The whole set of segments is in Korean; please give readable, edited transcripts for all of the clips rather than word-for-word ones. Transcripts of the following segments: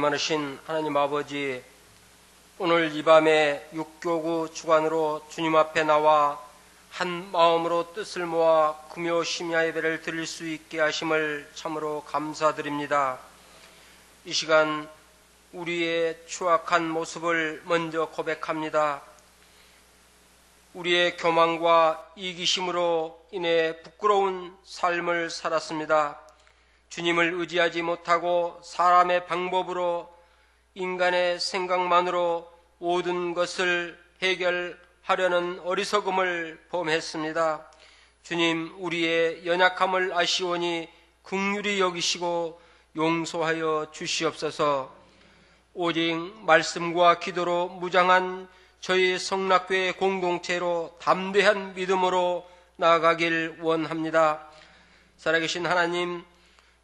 많으신 하나님 아버지, 오늘 이 밤에 육교구 주관으로 주님 앞에 나와 한 마음으로 뜻을 모아 금요 심야 예배를 드릴 수 있게 하심을 참으로 감사드립니다. 이 시간 우리의 추악한 모습을 먼저 고백합니다. 우리의 교만과 이기심으로 인해 부끄러운 삶을 살았습니다. 주님을 의지하지 못하고 사람의 방법으로, 인간의 생각만으로 모든 것을 해결하려는 어리석음을 범했습니다. 주님, 우리의 연약함을 아시오니 긍휼히 여기시고 용서하여 주시옵소서. 오직 말씀과 기도로 무장한 저희 성락교회 공동체로 담대한 믿음으로 나아가길 원합니다. 살아계신 하나님,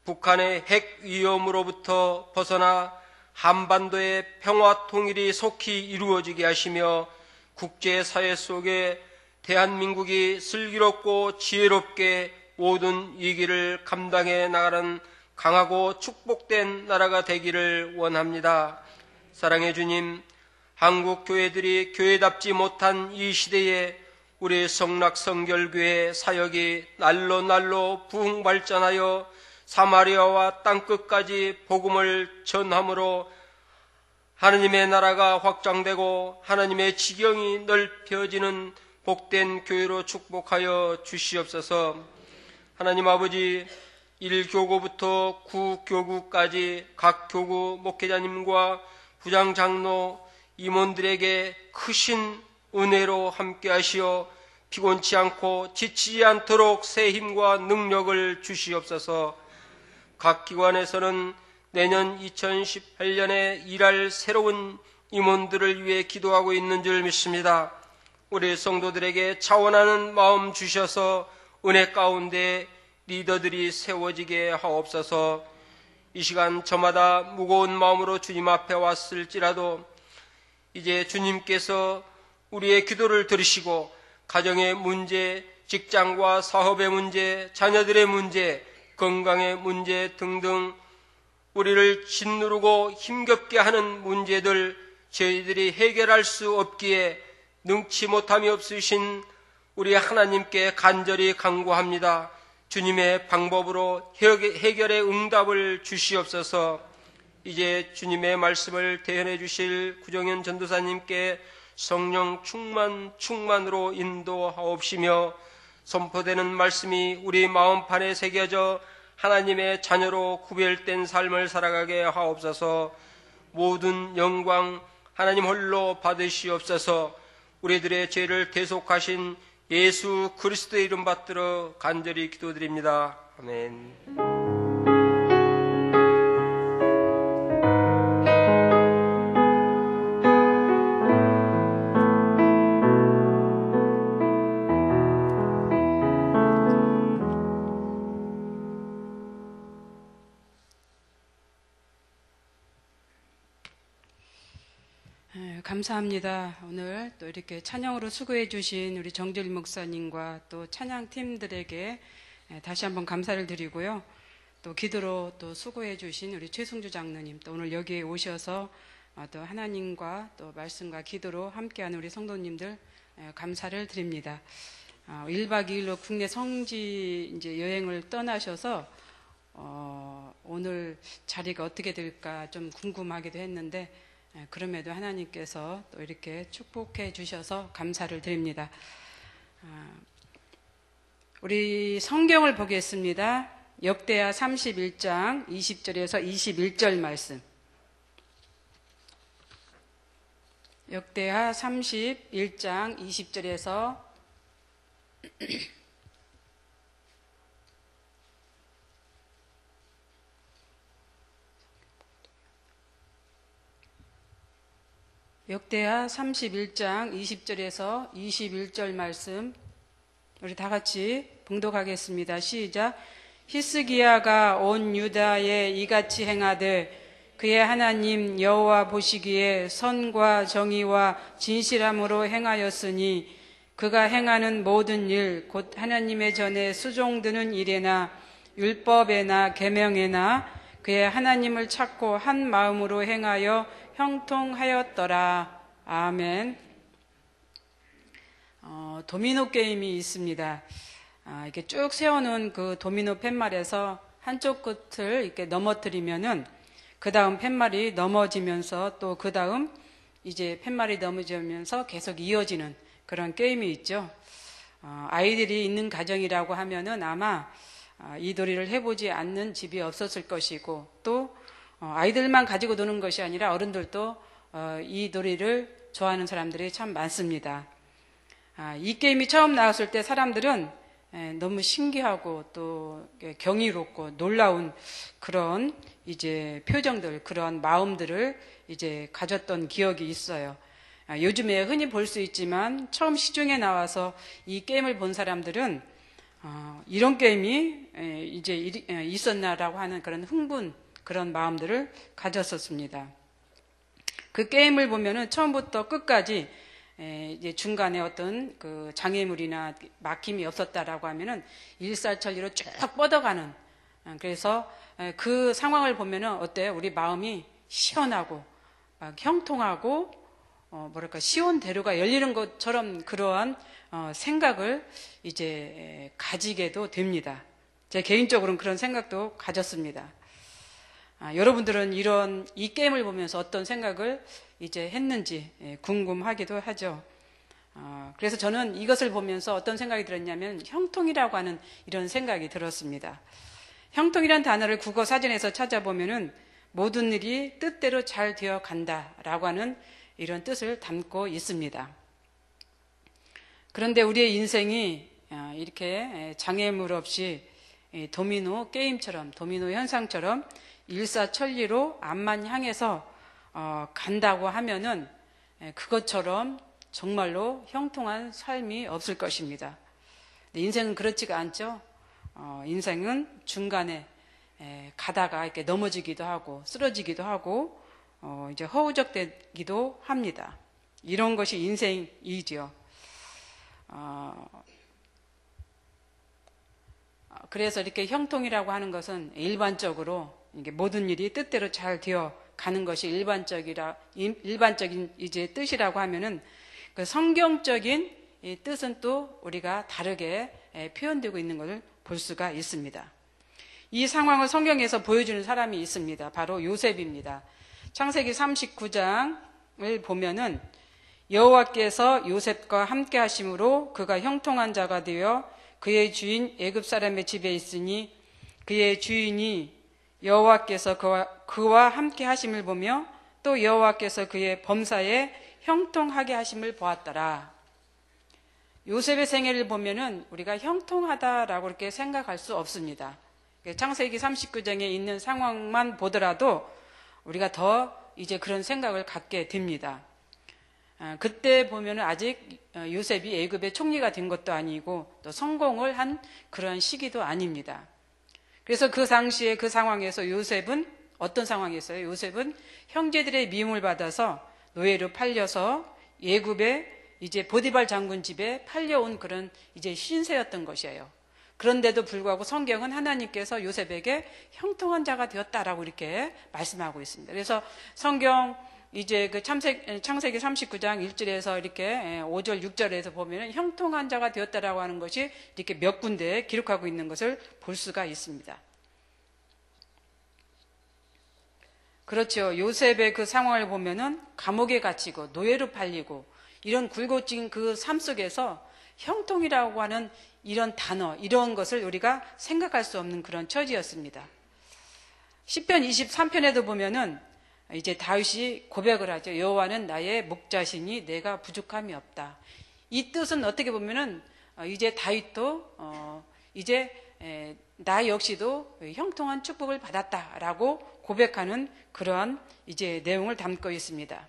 북한의 핵 위험으로부터 벗어나 한반도의 평화 통일이 속히 이루어지게 하시며 국제사회 속에 대한민국이 슬기롭고 지혜롭게 모든 위기를 감당해 나가는 강하고 축복된 나라가 되기를 원합니다. 사랑의 주님, 한국 교회들이 교회답지 못한 이 시대에 우리 성락성결교회 사역이 날로 부흥 발전하여 사마리아와 땅끝까지 복음을 전함으로 하나님의 나라가 확장되고 하나님의 지경이 넓혀지는 복된 교회로 축복하여 주시옵소서. 하나님 아버지, 1교구부터 9교구까지 각 교구 목회자님과 부장 장로 임원들에게 크신 은혜로 함께 하시어 피곤치 않고 지치지 않도록 새 힘과 능력을 주시옵소서. 각 기관에서는 내년 2018년에 일할 새로운 임원들을 위해 기도하고 있는 줄 믿습니다. 우리 성도들에게 차원하는 마음 주셔서 은혜 가운데 리더들이 세워지게 하옵소서. 이 시간 저마다 무거운 마음으로 주님 앞에 왔을지라도 이제 주님께서 우리의 기도를 들으시고 가정의 문제, 직장과 사업의 문제, 자녀들의 문제, 건강의 문제 등등 우리를 짓누르고 힘겹게 하는 문제들 저희들이 해결할 수 없기에 능치 못함이 없으신 우리 하나님께 간절히 간구합니다. 주님의 방법으로 해결의 응답을 주시옵소서. 이제 주님의 말씀을 대언해 주실 구정현 전도사님께 성령 충만으로 인도하옵시며 선포되는 말씀이 우리 마음판에 새겨져 하나님의 자녀로 구별된 삶을 살아가게 하옵소서. 모든 영광 하나님 홀로 받으시옵소서. 우리들의 죄를 대속하신 예수 그리스도의 이름 받들어 간절히 기도드립니다. 아멘. 감사합니다. 오늘 또 이렇게 찬양으로 수고해 주신 우리 정재일 목사님과 또 찬양팀들에게 다시 한번 감사를 드리고요. 또 기도로 또 수고해 주신 우리 최승주 장로님, 또 오늘 여기에 오셔서 또 하나님과 또 말씀과 기도로 함께하는 우리 성도님들 감사를 드립니다. 1박 2일로 국내 성지 이제 여행을 떠나셔서 오늘 자리가 어떻게 될까 좀 궁금하기도 했는데 그럼에도 하나님께서 또 이렇게 축복해 주셔서 감사를 드립니다. 우리 성경을 보겠습니다. 역대하 31장 20절에서 21절 말씀. 역대하 31장 20절에서 역대하 31장 20절에서 21절 말씀 우리 다 같이 봉독하겠습니다. 시작. 히스기야가 온 유다에 이같이 행하되 그의 하나님 여호와 보시기에 선과 정의와 진실함으로 행하였으니 그가 행하는 모든 일 곧 하나님의 전에 수종드는 일에나 율법에나 계명에나 그의 하나님을 찾고 한 마음으로 행하여 형통하였더라. 아멘. 도미노 게임이 있습니다. 이렇게 쭉 세워놓은 그 도미노 팻말에서 한쪽 끝을 이렇게 넘어뜨리면은 그 다음 팻말이 넘어지면서 또 그 다음 이제 팻말이 넘어지면서 계속 이어지는 그런 게임이 있죠. 아이들이 있는 가정이라고 하면은 아마 이 놀이를 해보지 않는 집이 없었을 것이고, 또 아이들만 가지고 노는 것이 아니라 어른들도 이 놀이를 좋아하는 사람들이 참 많습니다. 이 게임이 처음 나왔을 때 사람들은 너무 신기하고 또 경이롭고 놀라운 그런 이제 표정들, 그런 마음들을 이제 가졌던 기억이 있어요. 요즘에 흔히 볼 수 있지만 처음 시중에 나와서 이 게임을 본 사람들은 이런 게임이 이제 있었나라고 하는 그런 흥분, 그런 마음들을 가졌었습니다. 그 게임을 보면은 처음부터 끝까지 이제 중간에 어떤 그 장애물이나 막힘이 없었다라고 하면은 일사천리로 쭉 뻗어가는, 그래서 그 상황을 보면은 어때요? 우리 마음이 시원하고 막 형통하고 뭐랄까 시온 대로가 열리는 것처럼 그러한 생각을 이제 가지게도 됩니다. 제 개인적으로는 그런 생각도 가졌습니다. 여러분들은 이 게임을 보면서 어떤 생각을 이제 했는지 궁금하기도 하죠. 그래서 저는 이것을 보면서 어떤 생각이 들었냐면 형통이라고 하는 이런 생각이 들었습니다. 형통이라는 단어를 국어 사전에서 찾아보면은 모든 일이 뜻대로 잘 되어 간다라고 하는 이런 뜻을 담고 있습니다. 그런데 우리의 인생이 이렇게 장애물 없이 도미노 게임처럼, 도미노 현상처럼 일사천리로 앞만 향해서 간다고 하면은 그것처럼 정말로 형통한 삶이 없을 것입니다. 인생은 그렇지가 않죠. 인생은 중간에 가다가 이렇게 넘어지기도 하고 쓰러지기도 하고 이제 허우적대기도 합니다. 이런 것이 인생이죠. 그래서 이렇게 형통이라고 하는 것은 일반적으로 이게 모든 일이 뜻대로 잘 되어 가는 것이 일반적인 이제 뜻이라고 하면은 그 성경적인 이 뜻은 또 우리가 다르게 표현되고 있는 것을 볼 수가 있습니다. 이 상황을 성경에서 보여주는 사람이 있습니다. 바로 요셉입니다. 창세기 39장을 보면은 여호와께서 요셉과 함께 하심으로 그가 형통한 자가 되어 그의 주인 애굽 사람의 집에 있으니 그의 주인이 여호와께서 그와 함께 하심을 보며 또 여호와께서 그의 범사에 형통하게 하심을 보았더라. 요셉의 생애를 보면은 우리가 형통하다라고 이렇게 생각할 수 없습니다. 창세기 39장에 있는 상황만 보더라도 우리가 더 이제 그런 생각을 갖게 됩니다. 그때 보면은 아직 요셉이 애굽의 총리가 된 것도 아니고 또 성공을 한 그런 시기도 아닙니다. 그래서 그 당시에 그 상황에서 요셉은 어떤 상황이었어요? 요셉은 형제들의 미움을 받아서 노예로 팔려서 애굽의 이제 보디발 장군 집에 팔려온 그런 이제 신세였던 것이에요. 그런데도 불구하고 성경은 하나님께서 요셉에게 형통한 자가 되었다라고 이렇게 말씀하고 있습니다. 그래서 성경 이제 그 창세기 39장 1절에서 이렇게 5절, 6절에서 보면 형통한 자가 되었다라고 하는 것이 이렇게 몇 군데에 기록하고 있는 것을 볼 수가 있습니다. 그렇죠. 요셉의 그 상황을 보면은 감옥에 갇히고 노예로 팔리고 이런 굴곡진 그 삶 속에서 형통이라고 하는 이런 단어, 이런 것을 우리가 생각할 수 없는 그런 처지였습니다. 시편 23편에도 보면은 이제 다윗이 고백을 하죠. 여호와는 나의 목자시니 내가 부족함이 없다. 이 뜻은 어떻게 보면은 이제 다윗도 이제 나 역시도 형통한 축복을 받았다라고 고백하는 그러한 이제 내용을 담고 있습니다.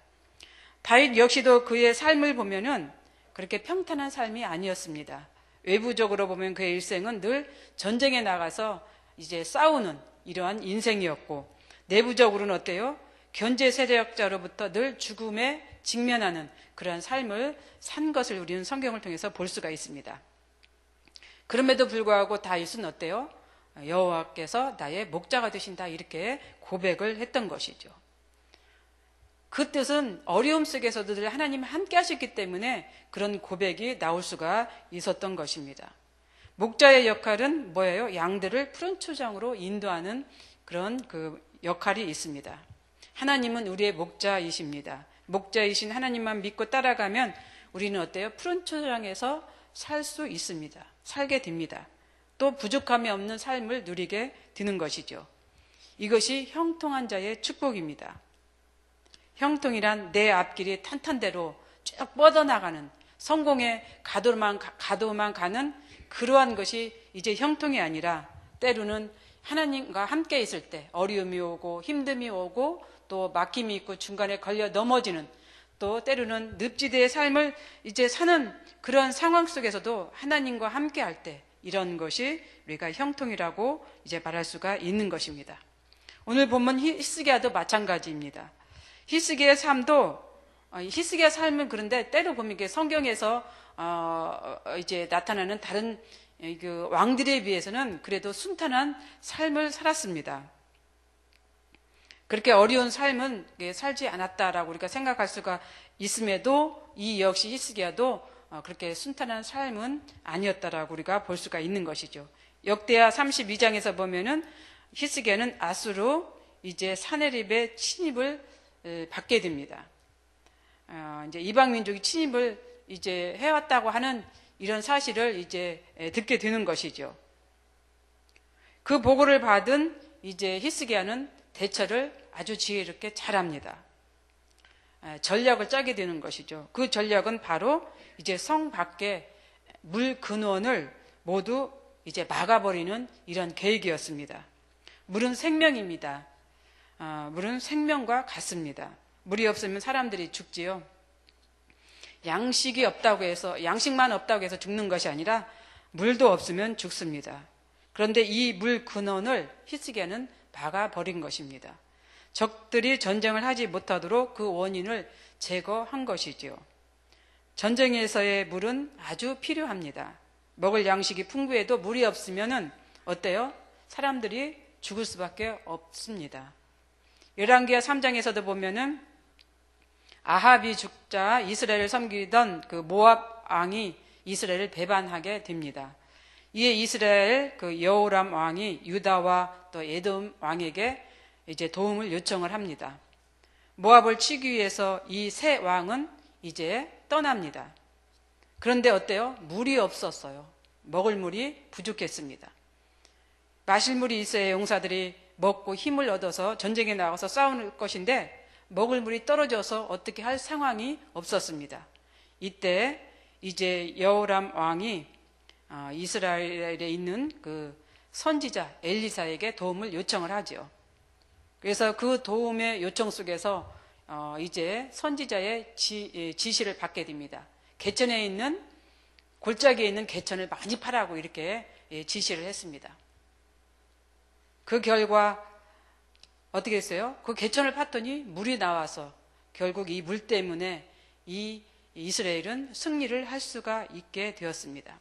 다윗 역시도 그의 삶을 보면은 그렇게 평탄한 삶이 아니었습니다. 외부적으로 보면 그의 일생은 늘 전쟁에 나가서 이제 싸우는 이러한 인생이었고, 내부적으로는 어때요? 견제 세력자로부터 늘 죽음에 직면하는 그러한 삶을 산 것을 우리는 성경을 통해서 볼 수가 있습니다. 그럼에도 불구하고 다윗은 어때요? 여호와께서 나의 목자가 되신다 이렇게 고백을 했던 것이죠. 그 뜻은 어려움 속에서도 늘 하나님이 함께 하셨기 때문에 그런 고백이 나올 수가 있었던 것입니다. 목자의 역할은 뭐예요? 양들을 푸른 초장으로 인도하는 그런 그 역할이 있습니다. 하나님은 우리의 목자이십니다. 목자이신 하나님만 믿고 따라가면 우리는 어때요? 푸른 초장에서 살 수 있습니다. 살게 됩니다. 또 부족함이 없는 삶을 누리게 되는 것이죠. 이것이 형통한 자의 축복입니다. 형통이란 내 앞길이 탄탄대로 쭉 뻗어나가는 성공의 가도만 가는 그러한 것이 이제 형통이 아니라 때로는 하나님과 함께 있을 때 어려움이 오고 힘듦이 오고 또 막힘이 있고 중간에 걸려 넘어지는 또 때로는 늪지대의 삶을 이제 사는 그런 상황 속에서도 하나님과 함께 할 때 이런 것이 우리가 형통이라고 이제 말할 수가 있는 것입니다. 오늘 본문 히스기야도 마찬가지입니다. 히스기야의 삶은 그런데 때로 보면 이게 성경에서 이제 나타나는 다른 그 왕들에 비해서는 그래도 순탄한 삶을 살았습니다. 그렇게 어려운 삶은 살지 않았다라고 우리가 생각할 수가 있음에도 이 역시 히스기야도 그렇게 순탄한 삶은 아니었다라고 우리가 볼 수가 있는 것이죠. 역대하 32장에서 보면은 히스기야는 아수르 이제 사네립의 침입을 받게 됩니다. 이제 이방 민족이 침입을 이제 해왔다고 하는 이런 사실을 이제 듣게 되는 것이죠. 그 보고를 받은 이제 히스기야는 대처를 아주 지혜롭게 잘합니다. 전략을 짜게 되는 것이죠. 그 전략은 바로 이제 성 밖에 물 근원을 모두 이제 막아버리는 이런 계획이었습니다. 물은 생명입니다. 물은 생명과 같습니다. 물이 없으면 사람들이 죽지요. 양식만 없다고 해서 죽는 것이 아니라 물도 없으면 죽습니다. 그런데 이 물 근원을 히스기야는 막아버린 것입니다. 적들이 전쟁을 하지 못하도록 그 원인을 제거한 것이지요. 전쟁에서의 물은 아주 필요합니다. 먹을 양식이 풍부해도 물이 없으면은 어때요? 사람들이 죽을 수밖에 없습니다. 열왕기하 3장에서도 보면은 아합이 죽자 이스라엘을 섬기던 그 모압 왕이 이스라엘을 배반하게 됩니다. 이에 이스라엘 그 여호람 왕이 유다와 또 에돔 왕에게 이제 도움을 요청을 합니다. 모압을 치기 위해서 이 세 왕은 이제 떠납니다. 그런데 어때요? 물이 없었어요. 먹을 물이 부족했습니다. 마실 물이 있어야 용사들이 먹고 힘을 얻어서 전쟁에 나가서 싸울 것인데 먹을 물이 떨어져서 어떻게 할 상황이 없었습니다. 이때 이제 여호람 왕이 이스라엘에 있는 그 선지자 엘리사에게 도움을 요청을 하죠. 그래서 그 도움의 요청 속에서 이제 선지자의 지시를 받게 됩니다. 개천에 있는 골짜기에 있는 개천을 많이 파라고 이렇게 지시를 했습니다. 그 결과 어떻게 했어요? 그 개천을 팠더니 물이 나와서 결국 이 물 때문에 이 이스라엘은 승리를 할 수가 있게 되었습니다.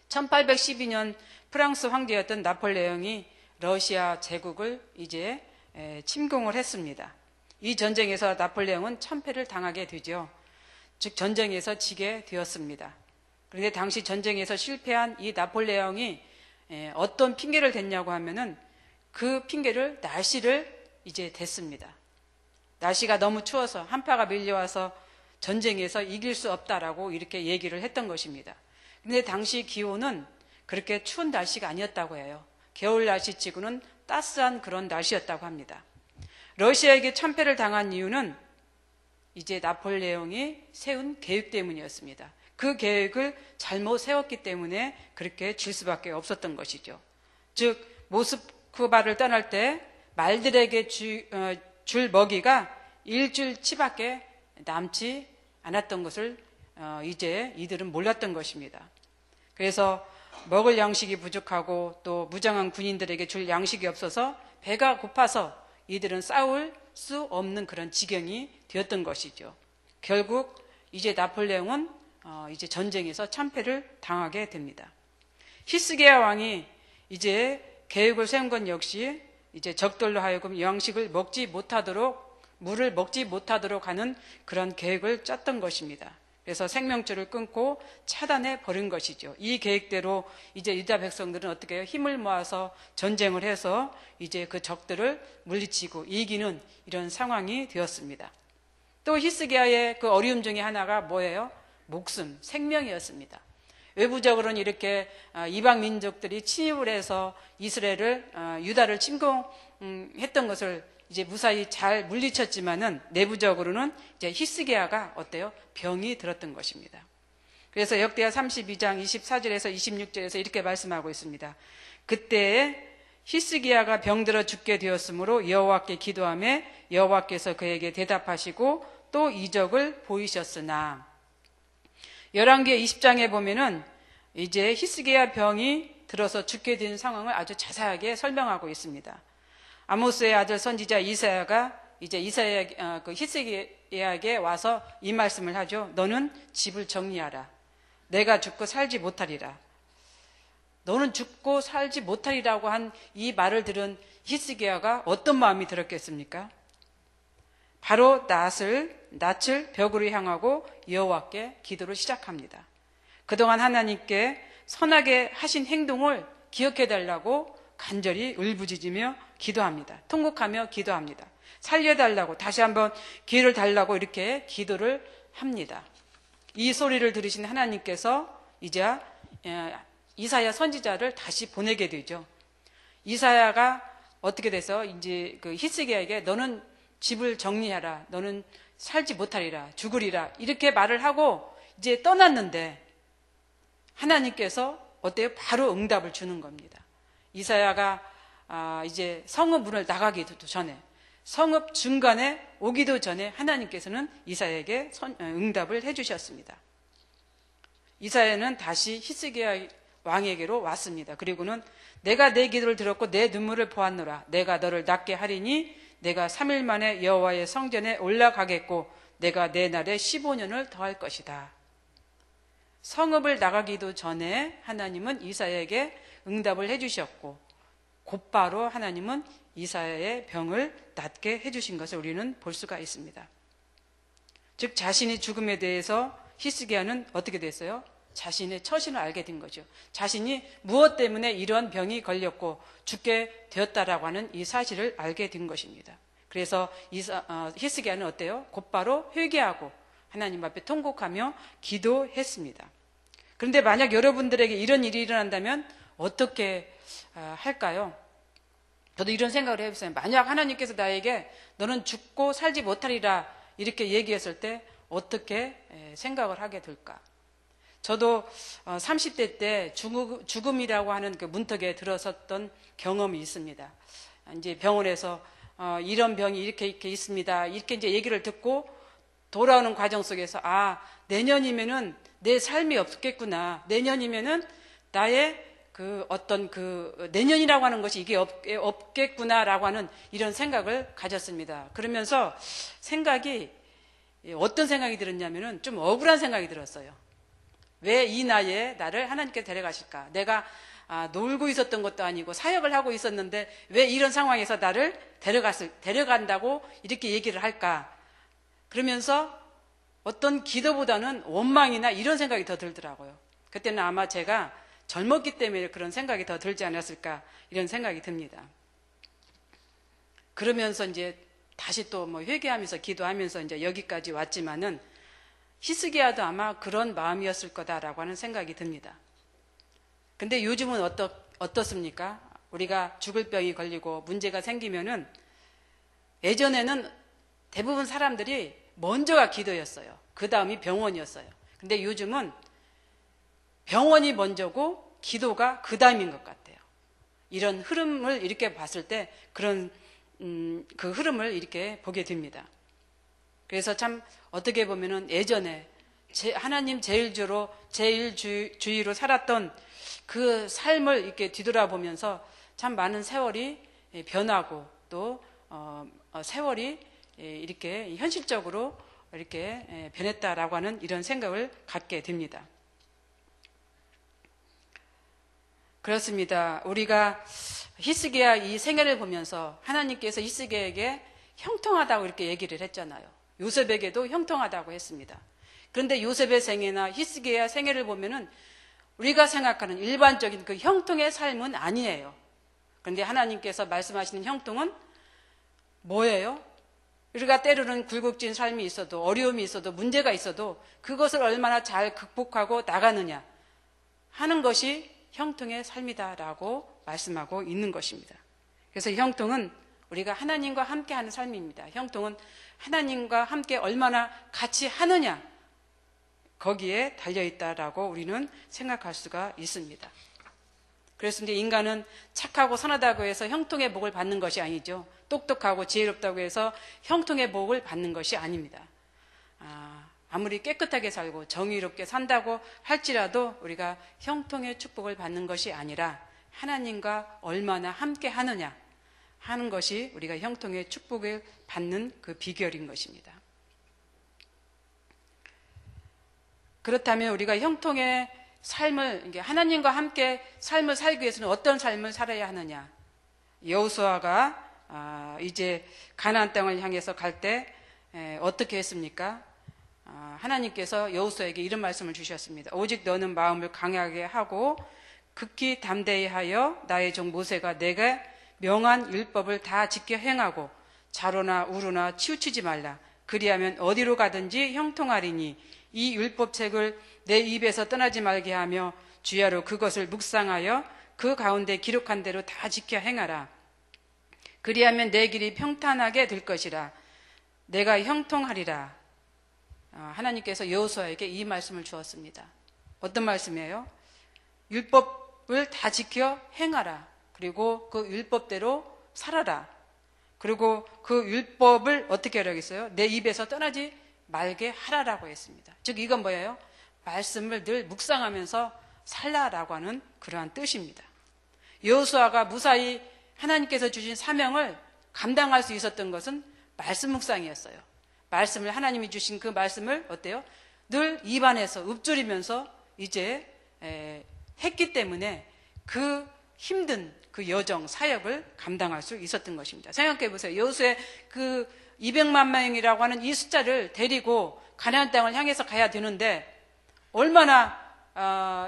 1812년 프랑스 황제였던 나폴레옹이 러시아 제국을 이제 침공을 했습니다. 이 전쟁에서 나폴레옹은 참패를 당하게 되죠. 즉 전쟁에서 지게 되었습니다. 그런데 당시 전쟁에서 실패한 이 나폴레옹이 어떤 핑계를 댔냐고 하면은 그 핑계를 날씨를 이제 댔습니다. 날씨가 너무 추워서 한파가 밀려와서 전쟁에서 이길 수 없다라고 이렇게 얘기를 했던 것입니다. 근데 당시 기온은 그렇게 추운 날씨가 아니었다고 해요. 겨울 날씨치고는 따스한 그런 날씨였다고 합니다. 러시아에게 참패를 당한 이유는 이제 나폴레옹이 세운 계획 때문이었습니다. 그 계획을 잘못 세웠기 때문에 그렇게 질 수밖에 없었던 것이죠. 즉 모스크바를 떠날 때 말들에게 줄 먹이가 일주일치밖에 남지 않았던 것을 이제 이들은 몰랐던 것입니다. 그래서 먹을 양식이 부족하고 또 무장한 군인들에게 줄 양식이 없어서 배가 고파서 이들은 싸울 수 없는 그런 지경이 되었던 것이죠. 결국 이제 나폴레옹은 이제 전쟁에서 참패를 당하게 됩니다. 히스기야 왕이 이제 계획을 세운 건 역시 이제 적들로 하여금 양식을 먹지 못하도록, 물을 먹지 못하도록 하는 그런 계획을 짰던 것입니다. 그래서 생명줄을 끊고 차단해 버린 것이죠. 이 계획대로 이제 유다 백성들은 어떻게 해요? 힘을 모아서 전쟁을 해서 이제 그 적들을 물리치고 이기는 이런 상황이 되었습니다. 또 히스기야의 그 어려움 중에 하나가 뭐예요? 목숨, 생명이었습니다. 외부적으로는 이렇게 이방 민족들이 침입을 해서 이스라엘을, 유다를 침공했던 것을 이제 무사히 잘 물리쳤지만은 내부적으로는 이제 히스기야가 어때요? 병이 들었던 것입니다. 그래서 역대하 32장 24절에서 26절에서 이렇게 말씀하고 있습니다. 그때에 히스기야가 병들어 죽게 되었으므로 여호와께 기도하며 여호와께서 그에게 대답하시고 또 이적을 보이셨으나, 열왕기하 20장에 보면은 이제 히스기야 병이 들어서 죽게 된 상황을 아주 자세하게 설명하고 있습니다. 아모스의 아들 선지자 이사야가 이제 그 히스기야에게 와서 이 말씀을 하죠. 너는 집을 정리하라. 내가 죽고 살지 못하리라. 너는 죽고 살지 못하리라고 한 이 말을 들은 히스기야가 어떤 마음이 들었겠습니까? 바로 낯을 벽으로 향하고 여호와께 기도를 시작합니다. 그동안 하나님께 선하게 하신 행동을 기억해달라고 간절히 울부짖으며 기도합니다. 통곡하며 기도합니다. 살려달라고, 다시 한번 기회를 달라고 이렇게 기도를 합니다. 이 소리를 들으신 하나님께서 이제 이사야 선지자를 다시 보내게 되죠. 이사야가 어떻게 돼서 이제 그 히스기야에게 너는 집을 정리하라, 너는 살지 못하리라, 죽으리라 이렇게 말을 하고 이제 떠났는데 하나님께서 어때요? 바로 응답을 주는 겁니다. 이사야가 이제 성읍 문을 나가기도 전에, 성읍 중간에 오기도 전에 하나님께서는 이사야에게 응답을 해주셨습니다. 이사야는 다시 히스기야 왕에게로 왔습니다. 그리고는 내가 내 기도를 들었고 내 눈물을 보았노라. 내가 너를 낫게 하리니 내가 3일 만에 여호와의 성전에 올라가겠고 내가 내 날에 15년을 더할 것이다. 성읍을 나가기도 전에 하나님은 이사야에게 응답을 해주셨고 곧바로 하나님은 이사야의 병을 낫게 해주신 것을 우리는 볼 수가 있습니다. 즉 자신의 죽음에 대해서 히스기야는 어떻게 됐어요? 자신의 처신을 알게 된 거죠. 자신이 무엇 때문에 이런 병이 걸렸고 죽게 되었다라고 하는 이 사실을 알게 된 것입니다. 그래서 히스기야는 어때요? 곧바로 회개하고 하나님 앞에 통곡하며 기도했습니다. 그런데 만약 여러분들에게 이런 일이 일어난다면 어떻게 할까요? 저도 이런 생각을 해봤어요. 만약 하나님께서 나에게 너는 죽고 살지 못하리라 이렇게 얘기했을 때 어떻게 생각을 하게 될까? 저도 30대 때 죽음이라고 하는 그 문턱에 들어섰던 경험이 있습니다. 이제 병원에서 이런 병이 이렇게 있습니다. 이렇게 이제 얘기를 듣고 돌아오는 과정 속에서 내년이면은 내 삶이 없겠구나. 내년이면은 나의 내년이라고 하는 것이 이게 없겠구나라고 하는 이런 생각을 가졌습니다. 그러면서 어떤 생각이 들었냐면은 좀 억울한 생각이 들었어요. 왜 이 나이에 나를 하나님께 데려가실까? 내가 놀고 있었던 것도 아니고 사역을 하고 있었는데 왜 이런 상황에서 나를 데려간다고 이렇게 얘기를 할까? 그러면서 어떤 기도보다는 원망이나 이런 생각이 더 들더라고요. 그때는 아마 제가 젊었기 때문에 그런 생각이 더 들지 않았을까 이런 생각이 듭니다. 그러면서 이제 다시 또 회개하면서 기도하면서 이제 여기까지 왔지만은 히스기야도 아마 그런 마음이었을 거다라고 하는 생각이 듭니다. 근데 요즘은 어떻습니까? 우리가 죽을 병이 걸리고 문제가 생기면은 예전에는 대부분 사람들이 먼저가 기도였어요. 그 다음이 병원이었어요. 근데 요즘은 병원이 먼저고 기도가 그 다음인 것 같아요. 이런 흐름을 이렇게 봤을 때 그 흐름을 이렇게 보게 됩니다. 그래서 참 어떻게 보면은 예전에 하나님 제일주의로 살았던 그 삶을 이렇게 뒤돌아보면서 참 많은 세월이 변하고 또 세월이 이렇게 현실적으로 이렇게 변했다라고 하는 이런 생각을 갖게 됩니다. 그렇습니다. 우리가 히스기야 이 생애를 보면서 하나님께서 히스기야에게 형통하다고 이렇게 얘기를 했잖아요. 요셉에게도 형통하다고 했습니다. 그런데 요셉의 생애나 히스기야 생애를 보면은 우리가 생각하는 일반적인 그 형통의 삶은 아니에요. 그런데 하나님께서 말씀하시는 형통은 뭐예요? 우리가 때로는 굴곡진 삶이 있어도, 어려움이 있어도, 문제가 있어도 그것을 얼마나 잘 극복하고 나가느냐 하는 것이 형통의 삶이다라고 말씀하고 있는 것입니다. 그래서 형통은 우리가 하나님과 함께하는 삶입니다. 형통은 하나님과 함께 얼마나 같이 하느냐 거기에 달려있다라고 우리는 생각할 수가 있습니다. 그래서 이제 인간은 착하고 선하다고 해서 형통의 복을 받는 것이 아니죠. 똑똑하고 지혜롭다고 해서 형통의 복을 받는 것이 아닙니다. 아무리 깨끗하게 살고 정의롭게 산다고 할지라도 우리가 형통의 축복을 받는 것이 아니라 하나님과 얼마나 함께 하느냐 하는 것이 우리가 형통의 축복을 받는 그 비결인 것입니다. 그렇다면 우리가 형통의 삶을, 하나님과 함께 삶을 살기 위해서는 어떤 삶을 살아야 하느냐? 여호수아가 이제 가나안 땅을 향해서 갈 때 어떻게 했습니까? 하나님께서 여호수아에게 이런 말씀을 주셨습니다. 오직 너는 마음을 강하게 하고 극히 담대히 하여 나의 종 모세가 내가 명한 율법을 다 지켜 행하고 자로나 우로나 치우치지 말라. 그리하면 어디로 가든지 형통하리니 이 율법책을 내 입에서 떠나지 말게 하며 주야로 그것을 묵상하여 그 가운데 기록한 대로 다 지켜 행하라. 그리하면 내 길이 평탄하게 될 것이라. 내가 형통하리라. 하나님께서 여호수아에게 이 말씀을 주었습니다. 어떤 말씀이에요? 율법을 다 지켜 행하라. 그리고 그 율법대로 살아라. 그리고 그 율법을 어떻게 하라고 했어요? 내 입에서 떠나지 말게 하라라고 했습니다. 즉 이건 뭐예요? 말씀을 늘 묵상하면서 살라라고 하는 그러한 뜻입니다. 여호수아가 무사히 하나님께서 주신 사명을 감당할 수 있었던 것은 말씀 묵상이었어요. 말씀을 하나님이 주신 그 말씀을 어때요? 늘 입안에서 읊조리면서 이제 했기 때문에 그 힘든 그 여정, 사역을 감당할 수 있었던 것입니다. 생각해 보세요. 여호수아의 그 200만 명이라고 하는 이 숫자를 데리고 가나안 땅을 향해서 가야 되는데 얼마나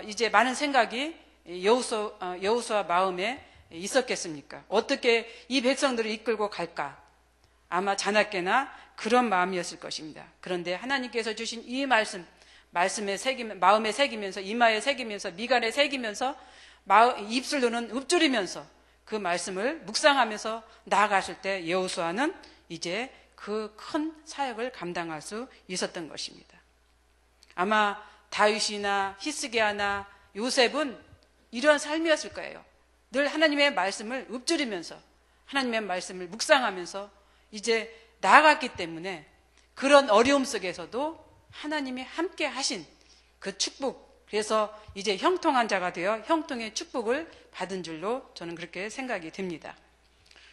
이제 많은 생각이 여호수아 마음에 있었겠습니까? 어떻게 이 백성들을 이끌고 갈까? 아마 자나깨나 그런 마음이었을 것입니다. 그런데 하나님께서 주신 이 말씀에 마음에 새기면서 이마에 새기면서 미간에 새기면서 입술로는 읊조리면서 그 말씀을 묵상하면서 나아갔을 때 여호수아는 이제 그 큰 사역을 감당할 수 있었던 것입니다. 아마 다윗이나 히스기야나 요셉은 이런 삶이었을 거예요. 늘 하나님의 말씀을 읊조리면서 하나님의 말씀을 묵상하면서 이제 나아갔기 때문에 그런 어려움 속에서도 하나님이 함께 하신 그 축복, 그래서 이제 형통한 자가 되어 형통의 축복을 받은 줄로 저는 그렇게 생각이 됩니다.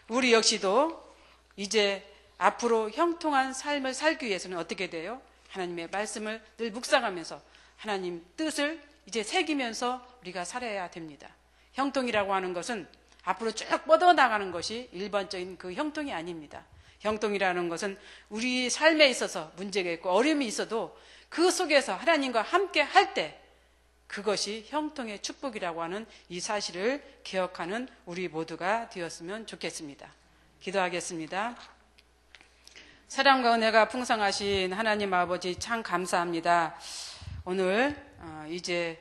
우리 역시도 이제 앞으로 형통한 삶을 살기 위해서는 어떻게 돼요? 하나님의 말씀을 늘 묵상하면서 하나님 뜻을 이제 새기면서 우리가 살아야 됩니다. 형통이라고 하는 것은 앞으로 쭉 뻗어나가는 것이 일반적인 그 형통이 아닙니다. 형통이라는 것은 우리 삶에 있어서 문제가 있고 어려움이 있어도 그 속에서 하나님과 함께 할 때 그것이 형통의 축복이라고 하는 이 사실을 기억하는 우리 모두가 되었으면 좋겠습니다. 기도하겠습니다. 사랑과 은혜가 풍성하신 하나님 아버지 참 감사합니다. 오늘 이제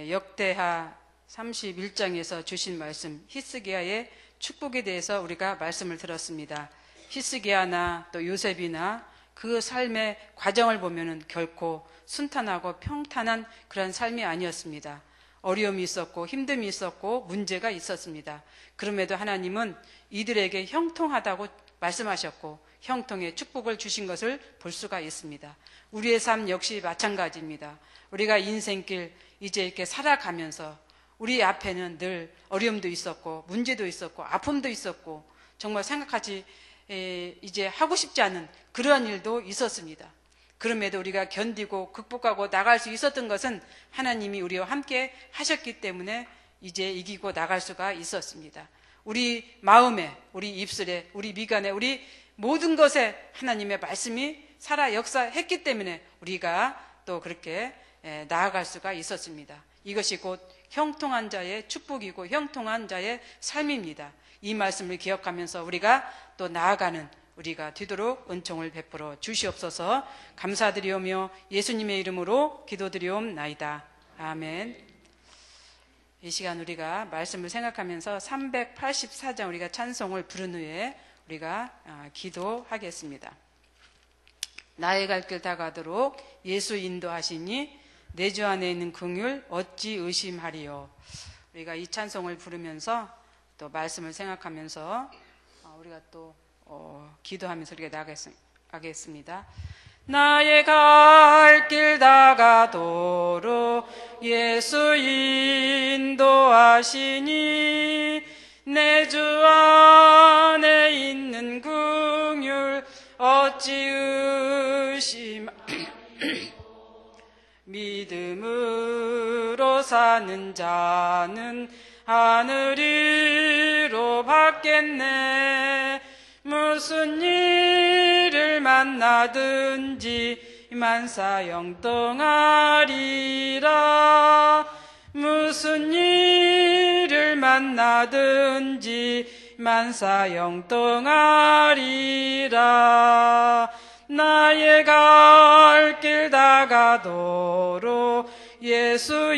역대하 31장에서 주신 말씀 히스기야의 축복에 대해서 우리가 말씀을 들었습니다. 히스기야나 또 요셉이나 그 삶의 과정을 보면은 결코 순탄하고 평탄한 그런 삶이 아니었습니다. 어려움이 있었고 힘듦이 있었고 문제가 있었습니다. 그럼에도 하나님은 이들에게 형통하다고 말씀하셨고 형통의 축복을 주신 것을 볼 수가 있습니다. 우리의 삶 역시 마찬가지입니다. 우리가 인생길 이제 이렇게 살아가면서 우리 앞에는 늘 어려움도 있었고 문제도 있었고 아픔도 있었고 정말 생각하지 이제 하고 싶지 않은 그러한 일도 있었습니다. 그럼에도 우리가 견디고 극복하고 나갈 수 있었던 것은 하나님이 우리와 함께 하셨기 때문에 이제 이기고 나갈 수가 있었습니다. 우리 마음에, 우리 입술에, 우리 미간에, 우리 모든 것에 하나님의 말씀이 살아 역사했기 때문에 우리가 또 그렇게 나아갈 수가 있었습니다. 이것이 곧 형통한 자의 축복이고 형통한 자의 삶입니다. 이 말씀을 기억하면서 우리가 또 나아가는 우리가 되도록 은총을 베풀어 주시옵소서. 감사드리오며 예수님의 이름으로 기도드리옵나이다. 아멘. 이 시간 우리가 말씀을 생각하면서 384장 우리가 찬송을 부른 후에 우리가 기도하겠습니다. 나의 갈 길 다가도록 예수 인도하시니 내 주 안에 있는 긍휼 어찌 의심하리요. 우리가 이 찬송을 부르면서 또 말씀을 생각하면서 우리가 또 기도하면서 우리가 나가겠습니다. 나의 갈 길 다가도록 예수 인도하시니 내 주 안에 있는 긍휼 어찌 의심 믿음으로 사는 자는 하늘 위로 받겠네. 무슨 일을 만나든지 만사 영통하리라. 무슨 일을 만나든지 만사 영통하리라. 나의 갈 길 다가도록 예수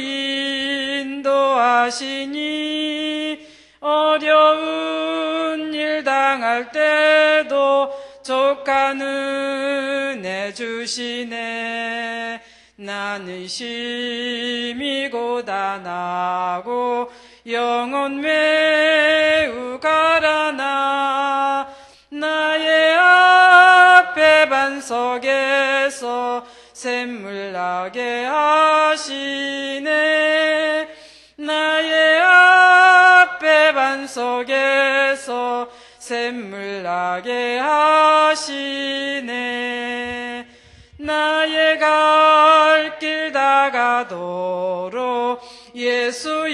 인도하시니 어려운 일 당할 때도 족한 은혜 주시네. 나는 심히 고단하고 영혼 매우 가라나. 나의 앞에 반석에서 샘물 나게 하시네. 나의 앞에 반석에서 샘물 나게 하시네. 나의 갈 길 다가도록 예수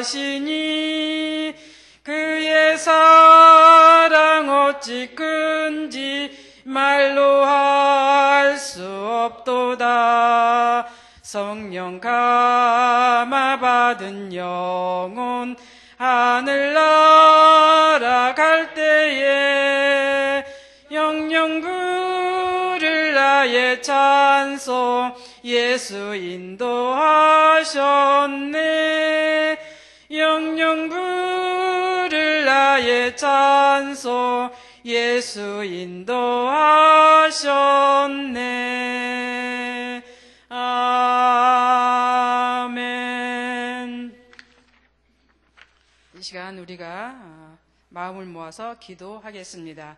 인도하시니 그의 사랑 어찌 큰지 말로 할 수 없도다. 성령 감화 받은 영혼 하늘 날아갈 때에 영영 부를 나의 찬송 예수 인도하셨네. 영영 부를 나의 찬송 예수 인도하셨네. 아멘. 이 시간 우리가 마음을 모아서 기도하겠습니다.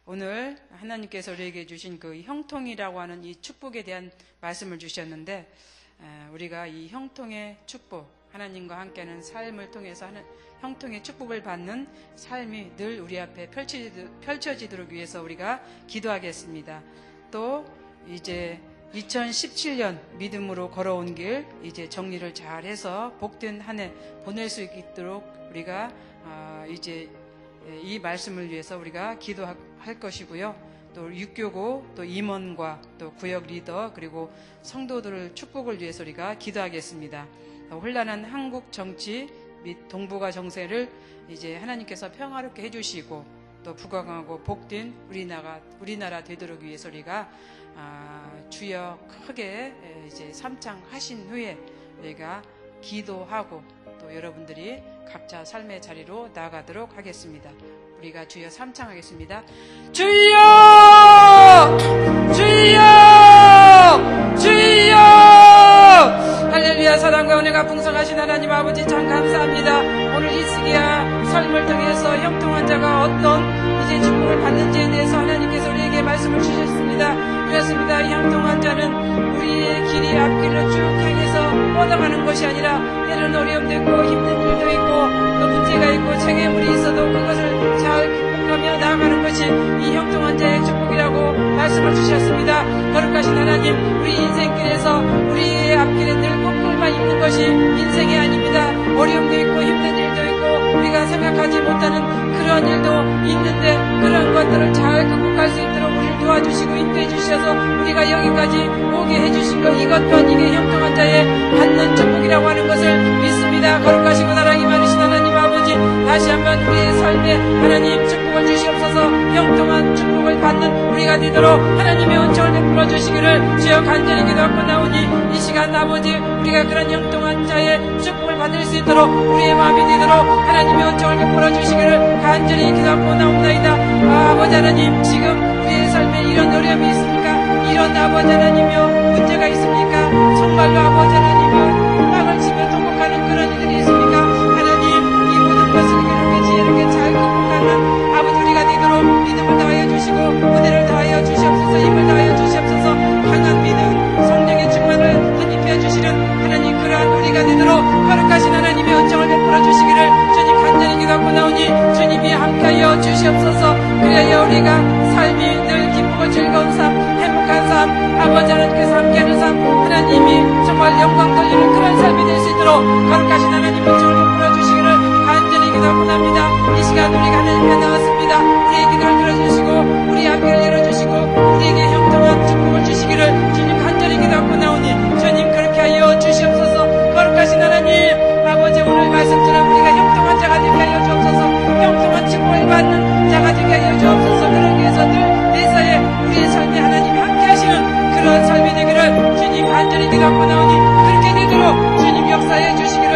오늘 하나님께서 우리에게 주신 그 형통이라고 하는 이 축복에 대한 말씀을 주셨는데, 우리가 이 형통의 축복, 하나님과 함께하는 삶을 통해서 하는 형통의 축복을 받는 삶이 늘 우리 앞에 펼쳐지도록 위해서 우리가 기도하겠습니다. 또 이제 2017년 믿음으로 걸어온 길 이제 정리를 잘해서 복된 한 해 보낼 수 있도록 우리가 이제 이 말씀을 위해서 우리가 기도할 것이고요. 또 육교고 또 임원과 또 구역 리더 그리고 성도들을 축복을 위해서 우리가 기도하겠습니다. 혼란한 한국 정치 및 동북아 정세를 이제 하나님께서 평화롭게 해주시고 또 부강하고 복된 우리나라 되도록 위해서 우리가 주여 크게 이제 삼창하신 후에 우리가 기도하고 또 여러분들이 각자 삶의 자리로 나아가도록 하겠습니다. 우리가 주여 삼창하겠습니다. 주여! 주여! 주여! 할렐루야. 사랑과 은혜가 풍성하신 하나님 아버지 참 감사합니다. 오늘 이 시기야 삶을 통해서 형통한 자가 어떤 이제 축복을 받는지에 대해서 하나님께서 우리에게 말씀을 주셨습니다. 그렇습니다. 이 형통한 자는 우리의 길이 앞길로 쭉 행해서 뻗어가는 것이 아니라 때로는 어려움도 있고 힘든 일도 있고 또 문제가 있고 장애물이 있어도 그것을 잘 극복하며 나아가는 것이 이 형통한 자의 축복이라고 말씀을 주셨습니다. 거룩하신 하나님, 우리 인생길에서 우리의 앞길에 늘 꼭 있는 것이 인생이 아닙니다. 어려움도 있고 힘든 일도 있고 우리가 생각하지 못하는 그런 일도 있는데 그런 것들을 잘 극복할 수 있도록 우리를 도와주시고 인도해 주셔서 우리가 여기까지 오게 해주신 것, 이것 또한 이게 형통한 자의 받는 축복이라고 하는 것을 믿습니다. 거룩하시고 사랑이 많으신 하나님 아버지, 다시 한번 우리의 삶에 하나님 축복을 주시옵소서. 형통한 축복을 받는 우리가 되도록 하나님의 은총을 베풀어 주시기를 주여 간절히 기도하고 나오니 이 시간 아버지, 우리가 그런 형통한 자의 축복을 받을 수 있도록 우리의 마음이 되도록 하나님의 은총을 베풀어 주시기를 간절히 기도하고 나옵나이다. 아버지 하나님, 지금 우리의 삶에 이런 어려움이 있습니까? 이런 아버지 하나님이여 문제가 있습니까? 정말로 아버지 하나님이여 땅을 치며 통곡하는 그런 일들이 있습니까? 하나님, 이 모든 것을 이렇게 지혜롭게 잘 극복하는 아버지 우리가 되도록 믿음을 다하여 주시고 은혜를 다하여 주시옵소서. 힘을 다하여 주시옵소서. 강한 믿음, 성령의 충만을 선입해 주시는 하나님, 그러한 우리가 되도록 거룩하신 하나님의 은총을 베풀어 주시기를 주님 간절히 기도하고 나오니 주님이 함께하여 주시옵소서. 그래야 우리가 삶이 늘 기쁘고 즐거운 삶, 행복한 삶, 아버지 하나님께서 함께하는 삶, 하나님이 정말 영광 돌리는 그런 삶이 될 수 있도록 거룩하신 하나님 은총을 베풀어 주시기를 간절히 기도하고 납니다. 이 시간 우리가 하나님 앞에 나왔습니다. 우리의 기도를 들어주시고 우리 앞을 열어주시고 우리에게 형통한 축복을 주시기를 주님 간절히 기도하고 나오니 주님 그렇게 하여 주시옵소서. 거룩하신 하나님 아버지, 오늘 말씀처럼 우리가 형통한 자가 되게 하여 주옵소서. 형통한 축복을 받는 자가 되게 하여 주옵소서. 그러기 위해서 늘 내사에 우리의 삶에 하나님이 함께 하시는 그런 삶이 되기를 주님 간절히 기도하고 나오니 그렇게 되도록 주님 역사해 주시기를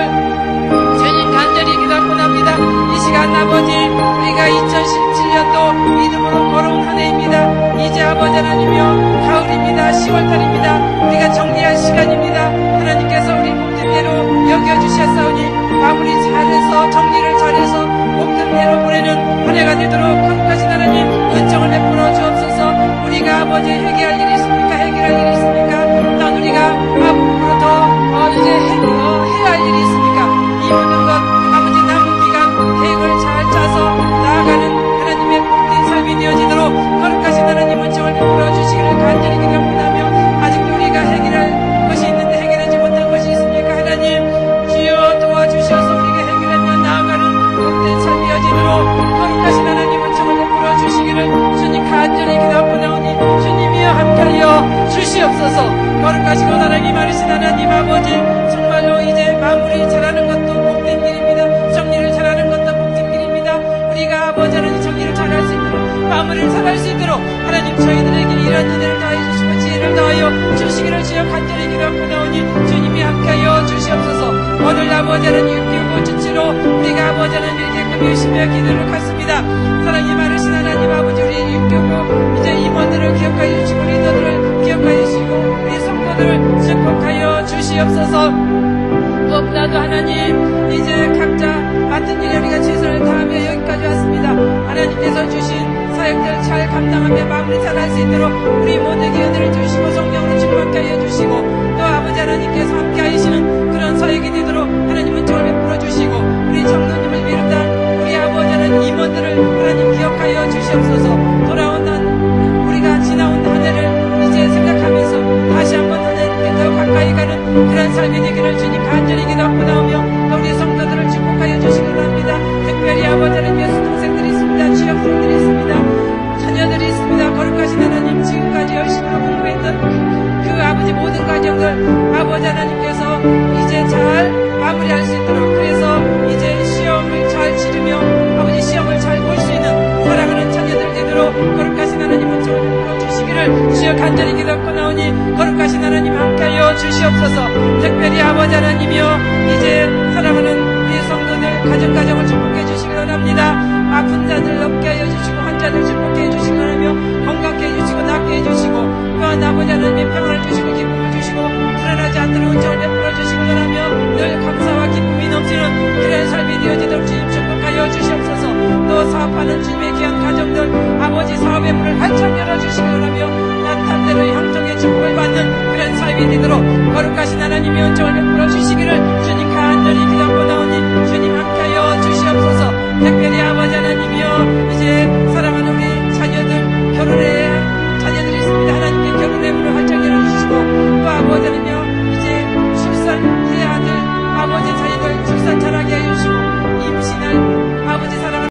주님 간절히 기도하고 납니다. 이 시간 아버지, 우리가 2017년도 믿음으로 걸어온 한 해입니다. 이제 아버지 하나님이여 가을입니다. 10월달입니다. 우리가 정리할 시간입니다. 하나님께서 우리 복됨대로 여겨주셨사오니 마무리 잘해서 정리를 잘해서 복됨대로 보내는 한 해가 되도록 거룩하신 하나님 은총을 베풀어 주옵소서. 우리가 아버지 회개할 일이 있습니까? 해결할 일이 있습니까? 난 우리가 앞으로 더 이제 해야 할 일이 있습니까? 이 모든 것 아버지 남은 기간 계획을 잘 짜서 나아가는 하나님의 복된 삶이 되어지도록 거룩하신 하나님 은총을 베풀어 주시기를 간절히 기도합니다며, 아직도 우리가 해결할 것이 있는데 해결하지 못한 것이 있습니까? 하나님 주여 도와주셔서 우리가 해결하며 나아가는 복된 삶이 되어지도록 거룩하신 하나님 은총을 베풀어 주시기를 주님 간절히 기도하고 나오니 주님이여 함께하여 주시옵소서. 거룩하시고 사랑이 많으신 하나님 아버지, 정말로 이제 마무리 잘하는 것도 복된 길입니다. 정리를 잘하는 것도 복된 길입니다. 우리가 아버지 하나님 정리를 잘할 수 있도록, 마무리를 잘할 수 있도록 하나님 저희들에게 이런 은혜를 다해 주시고 지혜를 다하여 주시기를 주여 간절히 기도하고 나오니 주님이 함께하여 주시옵소서. 오늘 아버지 하나님 육교고 주치로 우리가 아버지 하나님께 금요시며 기도를 갖습니다. 사랑이 많으신 하나님 아버지, 우리 육교고 이제 임원들을 기억하여 주시고 리더들을 기억하여 주시고 우리 성도들을 축복하여 주시옵소서. 무엇보다도 하나님, 이제 각자 맡은 일에 우리가 최선을 다하며 여기까지 왔습니다. 하나님께서 주신 사역들 잘 감당하며 마무리 잘할 수 있도록 우리 모두에게 은혜를 주시고 성령으로 충만케 하여 주시고 또 아버지 하나님께서 함께 하시는 그런 사역이 되도록 하나님 은총을 베풀어 주시고 우리 청도님을 비롯한 우리 아버지 하나님 임원들을 하나님 기억하여 주시옵소서. 돌아온 우리가 지나온 한 해를 이제 생각하면서 다시 한번 하나님께 더 가까이 가는 그런 삶이 되기를 주님 간절히 기도하고 나오며 또 우리 성도들을 축복하여 주시기를 합니다. 특별히 아버지 하나님의 수동생들이 있습니다. 취업생들이 있습니다. 자녀들이 있습니다. 거룩하신 하나님, 지금까지 열심히 공부했던 그 아버지 모든 과정을 아버지 하나님께서 이제 잘 마무리할 수 있도록, 그래서 이제 시험을 잘 치르며 아버지 시험을 잘 볼 수 있는 사랑하는 자녀들 되도록 거룩하신 하나님 은총을 베풀어 주시기를 주여 간절히 기도하고 나오니 거룩하신 하나님 함께하여 주시옵소서. 특별히 아버지 하나님이여 이제 사랑하는 우리 성도들 가정을 축복해 주시기 원합니다. 아픈 자들 넘게 하여 주시고 환자들 축복해 주시기 원하며 건강케 해주시고 낫게 해주시고 또한 아버지 하나님의 평안을 주시고 기쁨을 주시고 불안하지 않도록 은총을 베풀어 주시기 원하며 늘 감사와 기쁨이 넘치는 그런 삶이 되어지도록 주님 축복하여 주시옵소서. 또 사업하는 주님의 귀한 가정들 아버지 사업의 문을 활짝 열어주시기 원하며 난탄대로의 형통의 축복을 받는 그런 삶이 되도록 거룩하신 하나님의 은총을 베풀어 주시기를 주님 간절히 기도하고 나오니 주님 함께